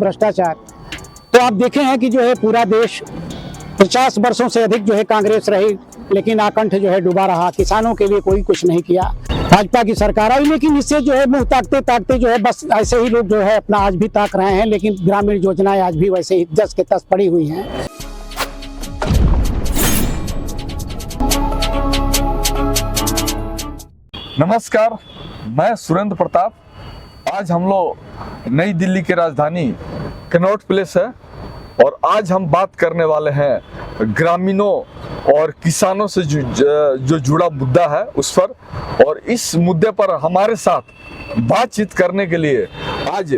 भ्रष्टाचार तो आप देखे हैं कि जो है पूरा देश 50 वर्षों से अधिक जो है कांग्रेस रही, लेकिन आकंठ जो है डूबा रहा। किसानों के लिए कोई कुछ नहीं किया। भाजपा की सरकार आई, लेकिन इससे जो है मुंह ताकते ताकते जो है बस ऐसे ही लोग जो है अपना आज भी ताक रहे हैं, लेकिन ग्रामीण योजनाएं आज भी वैसे ही 10 के 10 पड़ी हुई हैं। नमस्कार, मैं सुरेंद्र प्रताप। आज हम लोग नई दिल्ली के राजधानी कनॉट प्लेस है और आज हम बात करने वाले हैं ग्रामीणों और किसानों से जो जुड़ा मुद्दा है उस पर। और इस मुद्दे पर हमारे साथ बातचीत करने के लिए आज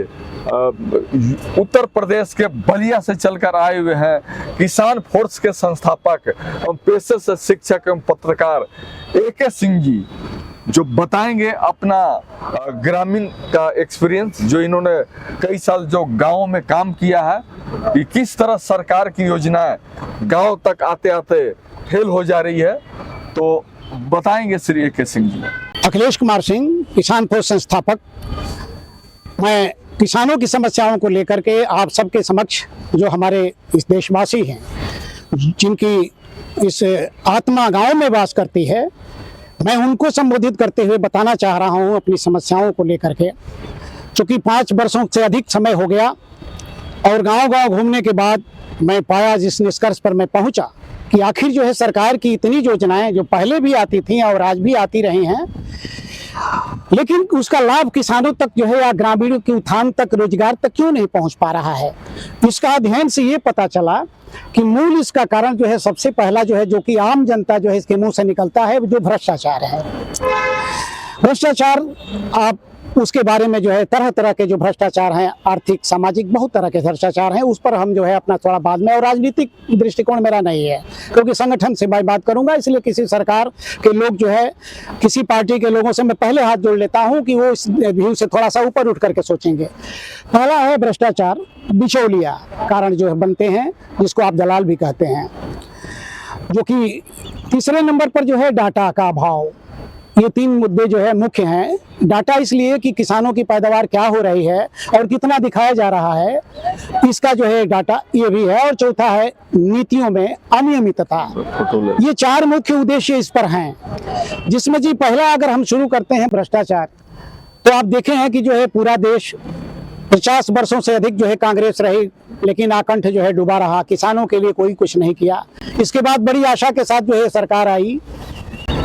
उत्तर प्रदेश के बलिया से चलकर आए हुए हैं किसान फोर्स के संस्थापक एवं पेशे से शिक्षक एवं पत्रकार AK सिंह जी, जो बताएंगे अपना ग्रामीण का एक्सपीरियंस, जो इन्होंने कई साल जो गाँव में काम किया है कि किस तरह सरकार की योजनाएं गांव तक आते आते फेल हो जा रही है। तो बताएंगे श्री AK सिंह जी। अखिलेश कुमार सिंह, किसान फोर्स संस्थापक। मैं किसानों की समस्याओं को लेकर के आप सबके समक्ष, जो हमारे इस देशवासी हैं जिनकी इस आत्मा गांव में वास करती है, मैं उनको संबोधित करते हुए बताना चाह रहा हूं अपनी समस्याओं को लेकर के। चूँकि 5 वर्षों से अधिक समय हो गया और गांव-गांव घूमने के बाद मैं पाया, जिस निष्कर्ष पर मैं पहुंचा कि आखिर जो है सरकार की इतनी योजनाएं जो पहले भी आती थीं और आज भी आती रही हैं, लेकिन उसका लाभ किसानों तक जो है या ग्रामीणों के उत्थान तक, रोजगार तक क्यों नहीं पहुंच पा रहा है। इसका अध्ययन से ये पता चला कि मूल इसका कारण जो है, सबसे पहला जो है, जो कि आम जनता जो है इसके मुंह से निकलता है, जो भ्रष्टाचार है। भ्रष्टाचार, आप उसके बारे में जो है तरह तरह के जो भ्रष्टाचार हैं, आर्थिक सामाजिक बहुत तरह के भ्रष्टाचार हैं, उस पर हम जो है अपना थोड़ा बाद में, और राजनीतिक दृष्टिकोण मेरा नहीं है क्योंकि संगठन से मैं बात करूंगा, इसलिए किसी सरकार के लोग जो है, किसी पार्टी के लोगों से मैं पहले हाथ जोड़ लेता हूं कि वो इस व्यू से थोड़ा सा ऊपर उठ करके सोचेंगे। पहला है भ्रष्टाचार, बिचौलिया कारण जो है बनते हैं, जिसको आप दलाल भी कहते हैं। जो कि तीसरे नंबर पर जो है डाटा का अभाव। ये 3 मुद्दे जो है मुख्य हैं। डाटा इसलिए कि किसानों की पैदावार क्या हो रही है और कितना दिखाया जा रहा है, इसका जो है डाटा ये भी है। और चौथा है नीतियों में अनियमितता। ये 4 मुख्य उद्देश्य इस पर हैं, जिसमें जी पहला अगर हम शुरू करते हैं भ्रष्टाचार, तो आप देखे हैं कि जो है पूरा देश 50 वर्षों से अधिक जो है कांग्रेस रही, लेकिन आकंठ जो है डूबा रहा। किसानों के लिए कोई कुछ नहीं किया। इसके बाद बड़ी आशा के साथ जो है सरकार आई,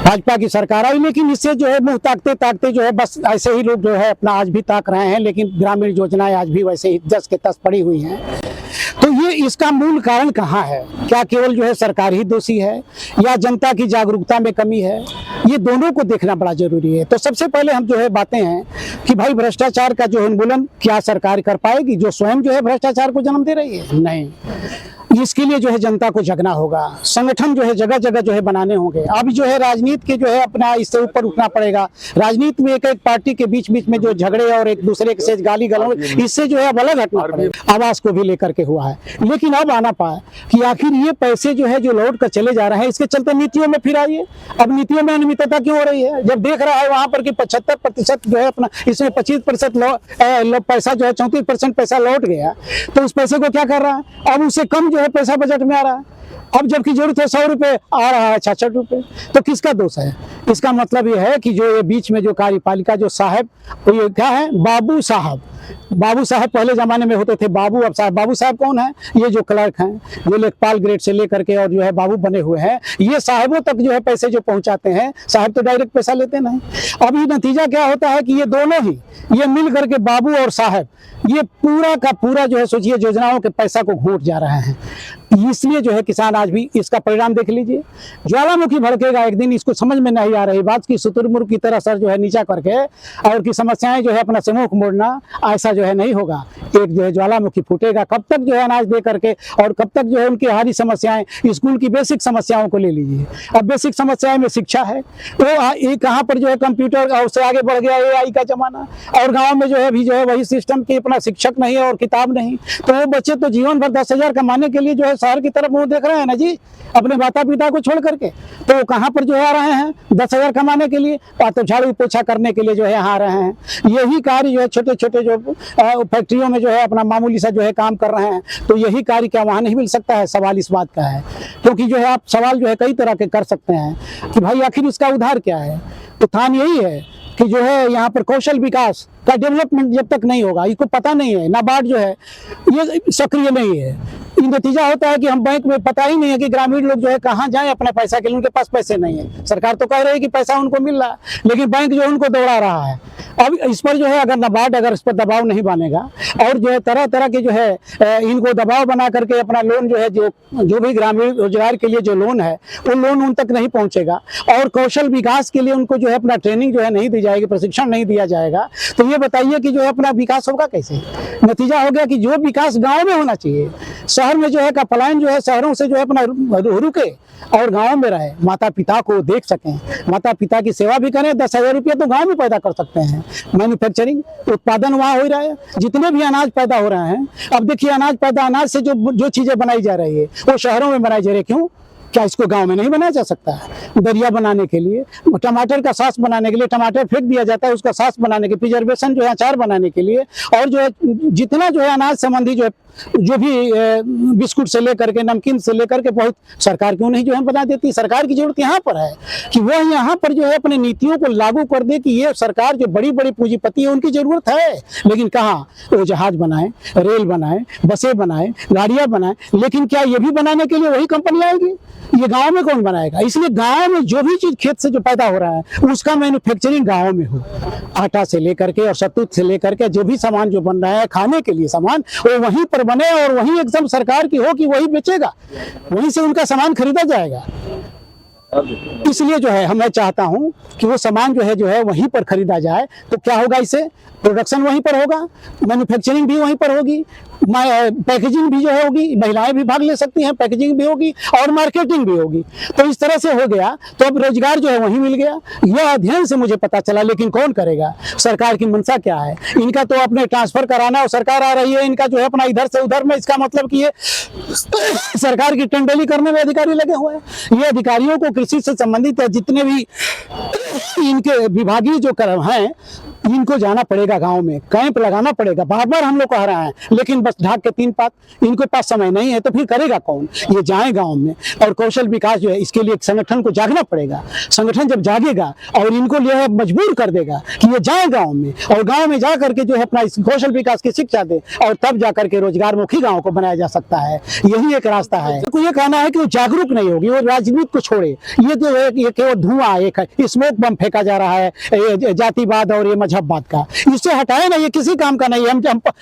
भाजपा की सरकार आई, लेकिन इससे जो है मुंह ताकते ताकते जो है बस ऐसे ही लोग जो है अपना आज भी ताक रहे हैं, लेकिन ग्रामीण योजनाएं आज भी वैसे ही 10 के 10 पड़ी हुई हैं। तो ये इसका मूल कारण कहाँ है? क्या केवल जो है सरकार ही दोषी है या जनता की जागरूकता में कमी है? ये दोनों को देखना बड़ा जरूरी है। तो सबसे पहले हम जो है बातें हैं कि भाई भ्रष्टाचार का जो उन्मूलन क्या सरकार कर पाएगी, जो स्वयं जो है भ्रष्टाचार को जन्म दे रही है? नहीं। इसके लिए जो है जनता को जगना होगा, संगठन जो है जगह जगह जो है बनाने होंगे। अब जो है राजनीति के जो है अपना इससे ऊपर उठना पड़ेगा। राजनीति में एक एक पार्टी के बीच बीच में जो झगड़े और एक दूसरे के से गाली गलौज, इससे जो है अब अलग हटना पड़ेगा। आवास को भी लेकर के हुआ है, लेकिन अब आना पाए कि आखिर ये पैसे जो है जो लौट कर चले जा रहे हैं, इसके चलते नीतियों में फिर आइए। अब नीतियों में अनियमितता क्यों हो रही है? जब देख रहा है वहां पर कि 75% जो है अपना, इसमें 25% पैसा जो है 34% पैसा लौट गया, तो उस पैसे को क्या कर रहा है? अब उससे कम जो है पैसा बजट में आ रहा है। अब जबकि जरूरत है 100 रुपए, आ रहा है 66 रुपए। तो किसका दोष है? इसका मतलब ये है कि जो ये बीच में जो कार्यपालिका जो साहब, ये क्या है? बाबू साहब। बाबू साहब पहले जमाने में होते थे बाबू, अब साहब। बाबू साहब कौन है? ये जो क्लर्क हैं, जो लेखपाल ग्रेड से लेकर के और जो है बाबू बने हुए हैं, ये साहबों तक जो है पैसे जो पहुंचाते हैं। साहब तो डायरेक्ट पैसा लेते नहीं। अब ये नतीजा क्या होता है कि ये दोनों ही, ये मिल करके बाबू और साहब, ये पूरा का पूरा जो है सोचिए योजनाओं के पैसा को घोट जा रहे हैं। इसलिए जो है किसान आज भी इसका परिणाम देख लीजिए। ज्वालामुखी भड़केगा एक दिन, इसको समझ में नहीं आ रही बात की शुतुरमुर्ग की तरह सर जो है नीचा करके और की समस्याएं जो है अपना से मुख मोड़ना, ऐसा जो है नहीं होगा। एक जो है ज्वालामुखी फूटेगा। कब तक जो है अनाज दे करके, और कब तक जो है उनकी हारी समस्याएं, स्कूल की बेसिक समस्याओं को ले लीजिए। अब बेसिक समस्याएं में शिक्षा है, तो ये कहाँ पर जो है कंप्यूटर और उससे आगे बढ़ गया AI का जमाना, और गाँव में जो है अभी जो है वही सिस्टम की अपना शिक्षक नहीं है और किताब नहीं, तो वो बच्चे तो जीवन भर 10,000 कमाने के लिए जो है है शहर की तरफ मुंह देख रहे हैं ना जी, अपने माता पिता को छोड़ करके, तो कहाँ पर जो है आ रहे हैं 10,000 कमाने के लिए, और तो झाड़ू पोछा करने के लिए जो है यहाँ आ रहे हैं। यही कार्य जो है छोटे छोटे जो फैक्ट्रियों में जो है अपना मामूली सा जो है काम कर रहे हैं, तो यही कार्य क्या वहाँ नहीं मिल सकता है? सवाल इस बात का है, क्योंकि जो है आप सवाल जो है कई तरह के कर सकते हैं कि भाई आखिर इसका उधार क्या है। तो थान यही है कि जो है यहाँ पर कौशल विकास का डेवलपमेंट जब तक नहीं होगा, इसको पता नहीं है, नाबार्ड जो है ये सक्रिय नहीं है, नतीजा होता है कि हम बैंक में पता ही नहीं है कि ग्रामीण लोग जो है कहाँ जाएं अपने पैसा के लिए, उनके पास पैसे नहीं है। सरकार तो कह रही है कि पैसा उनको मिल रहा है, लेकिन बैंक जो है उनको दौड़ा रहा है। अब इस पर जो है अगर नाबार्ड अगर इस पर दबाव नहीं बनेगा और जो है तरह तरह के जो है इनको दबाव बना करके अपना लोन जो है जो भी ग्रामीण रोजगार के लिए जो लोन है वो लोन उन तक नहीं पहुंचेगा, और कौशल विकास के लिए उनको जो है अपना ट्रेनिंग जो है नहीं दी जाएगी, प्रशिक्षण नहीं दिया जाएगा, तो ये बताइए कि जो है अपना विकास होगा कैसे? नतीजा हो गया कि जो विकास गाँव में होना चाहिए, शहर में जो है का पलायन जो है शहरों से जो है अपना रुके और गाँव में रहे, माता पिता को देख सकें, माता पिता की सेवा भी करें। 10,000 रुपया तो गाँव में पैदा कर सकते हैं। मैन्युफैक्चरिंग उत्पादन वहाँ हो रहा है, जितने भी अनाज पैदा हो रहे हैं। अब देखिए अनाज से जो चीजें बनाई जा रही है वो शहरों में बनाई जा रही है, क्यों? क्या इसको गांव में नहीं बनाया जा सकता है? दरिया बनाने के लिए, टमाटर का सॉस बनाने के लिए टमाटर फेंक दिया जाता है, उसका सॉस बनाने के, प्रिजर्वेशन जो है अचार बनाने के लिए, और जो है जितना जो है अनाज संबंधी जो भी बिस्कुट से लेकर के नमकीन से लेकर के बहुत सरकार क्यों नहीं जो है बना देती? सरकार की जरूरत यहाँ पर है कि वह यहाँ पर जो है अपने नीतियों को लागू कर दे कि ये सरकार जो बड़ी बड़ी पूंजीपति है उनकी जरूरत है, लेकिन कहाँ वो जहाज बनाए, रेल बनाए, बसें बनाए, गाड़ियाँ बनाए, लेकिन क्या ये भी बनाने के लिए वही कंपनी आएगी? ये गांव में कौन बनाएगा? इसलिए गांव में जो भी चीज खेत से जो पैदा हो रहा है उसका मैन्युफैक्चरिंग गांव में हो, आटा से लेकर के और सतूत से लेकर के जो भी सामान जो बन रहा है खाने के लिए सामान, वो वहीं पर बने और वहीं एकदम सरकार की हो कि वही बेचेगा, वहीं से उनका सामान खरीदा जाएगा। इसलिए जो है मैं चाहता हूं कि वो सामान जो है वहीं पर खरीदा जाए। तो क्या होगा? इससे प्रोडक्शन वहीं पर होगा, मैन्युफैक्चरिंग भी वहीं पर होगी, पैकेजिंग भी जो है होगी, महिलाएं भी भाग ले सकती हैं, पैकेजिंग भी होगी और मार्केटिंग भी होगी। तो इस तरह से हो गया, तो अब रोजगार जो है वहीं मिल गया। यह अध्ययन से मुझे पता चला, लेकिन कौन करेगा? सरकार की मंशा क्या है? इनका तो अपने ट्रांसफर कराना और सरकार आ रही है, इनका जो है अपना इधर से उधर में, इसका मतलब कि ये सरकार की टेंडली करने में अधिकारी लगे हुए हैं। ये अधिकारियों को कृषि से संबंधित जितने भी इनके विभागीय जो कर्म हैं इनको जाना पड़ेगा, गांव में कैंप लगाना पड़ेगा। बार बार हम लोग कह रहे हैं, लेकिन बस ढाक के 3 पात, इनके पास समय नहीं है, तो फिर करेगा कौन? ये जाए गांव में, और कौशल विकास जो है इसके लिए एक संगठन को जागना पड़ेगा। संगठन जब जागेगा और इनको जो है मजबूर कर देगा कि ये जाए गाँव में, और गाँव में जा करके जो है अपना इस कौशल विकास की शिक्षा दे, और तब जा करके रोजगार मुखी गाँव को बनाया जा सकता है। यही एक रास्ता है। तो ये कहना है कि वो जागरूक नहीं होगी, वो राजनीति को छोड़े। ये जो है ये केवल धुआं एक है, स्मोक बम फेंका जा रहा है जातिवाद और ये मजहबवाद का, इससे हटाए ना, ये किसी काम का नहीं है।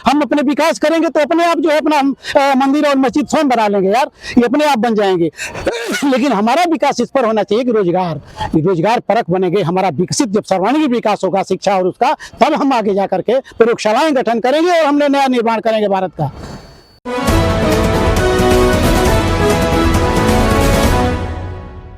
हम अपने विकास करेंगे तो अपने आप जो है अपना मंदिर और मस्जिद स्वयं बना लेंगे यार, ये अपने आप बन जाएंगे। लेकिन हमारा विकास इस पर होना चाहिए कि रोजगार परक बनेंगे। हमारा विकसित जब सर्वांगीण विकास होगा शिक्षा और उसका, तब हम आगे जा करके प्रयोगशालाएं गठन करेंगे और हमने नया निर्माण करेंगे भारत का।